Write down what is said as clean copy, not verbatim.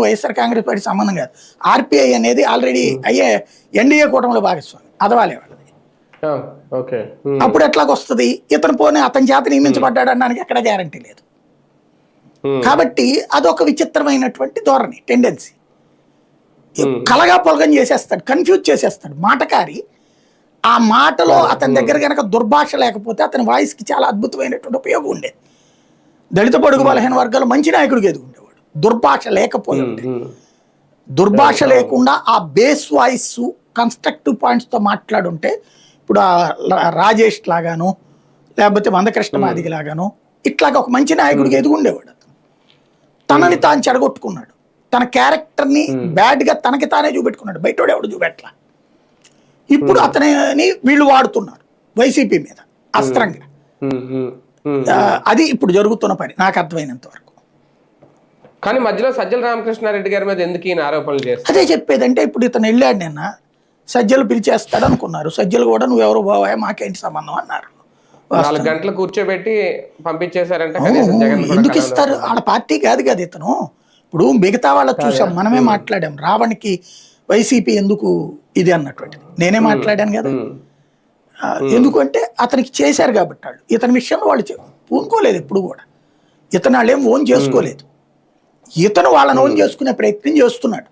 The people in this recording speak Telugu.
వైఎస్ఆర్ కాంగ్రెస్ పార్టీ సంబంధం కాదు. ఆర్పిఐ అనేది ఆల్రెడీ అయ్యే ఎన్డీఏ కూటమిలో భాగస్వామి అదవాలే వాళ్ళది. అప్పుడు ఎట్లాగొస్తుంది? ఇతను పోనీ అతని చేత నియమించబడ్డాడు అనడానికి ఎక్కడ గ్యారంటీ లేదు. కాబట్టి అదొక విచిత్రమైనటువంటి ధోరణి, టెండెన్సీ. కలగా పొలగం చేసేస్తాడు, కన్ఫ్యూజ్ చేసేస్తాడు మాటకారి. ఆ మాటలో అతని దగ్గర కనుక దుర్భాష లేకపోతే అతని వాయిస్కి చాలా అద్భుతమైనటువంటి ఉపయోగం ఉండేది. దళిత బడుగు బలహీన వర్గాలు మంచి నాయకుడికి ఎదుగుండేవాడు. దుర్భాష లేకపోయి ఉంటే, దుర్భాష లేకుండా ఆ బేస్ వాయిస్ కన్స్ట్రక్టివ్ పాయింట్స్తో మాట్లాడుంటే ఇప్పుడు రాజేష్ లాగాను లేకపోతే మందకృష్ణ మాదిగ లాగాను ఇట్లాగా ఒక మంచి నాయకుడికి ఎదుగుండేవాడు. అతను తనని తాను చెడగొట్టుకున్నాడు, తన క్యారెక్టర్ని బ్యాడ్గా తనకి తానే చూపెట్టుకున్నాడు, బయటోడు ఎవడు చూపెట్లా. ఇప్పుడు అతని వీళ్ళు వాడుతున్నారు వైసీపీ మీద అస్త్రంగా. అది ఇప్పుడు జరుగుతున్న పని నాకు అర్థమైనంత వరకు. కానీ మధ్యలో సజ్జల రామకృష్ణారెడ్డి గారి మీద ఎందుకు ఈయన ఆరోపణలు చేస్తారు? అదే చెప్పేదంటే ఇప్పుడు ఇతను వెళ్ళాడు నిన్న, సజ్జలు పిలిచేస్తాడు అనుకున్నారు. సజ్జలు కూడా నువ్వెవరు బావా మాకేంటి సంబంధం అన్నారు. 4 గంటలు కూర్చోబెట్టి పంపించేశారంటే ఎందుకు ఇస్తారు? వాళ్ళ పార్టీ కాదు కదా ఇతను. ఇప్పుడు మిగతా వాళ్ళకి చూసాం, మనమే మాట్లాడాం రావణ్కి వైసీపీ ఎందుకు ఇది అన్నటువంటిది నేనే మాట్లాడాను కదా. ఎందుకంటే అతనికి చేశారు కాబట్టి వాళ్ళు ఇతని విషయంలో వాళ్ళు పూనుకోలేదు ఎప్పుడు కూడా. ఇతను వాళ్ళు ఏం ఓన్ చేసుకోలేదు, ఇతను వాళ్ళని ఓన్ చేసుకునే ప్రయత్నం చేస్తున్నాడు.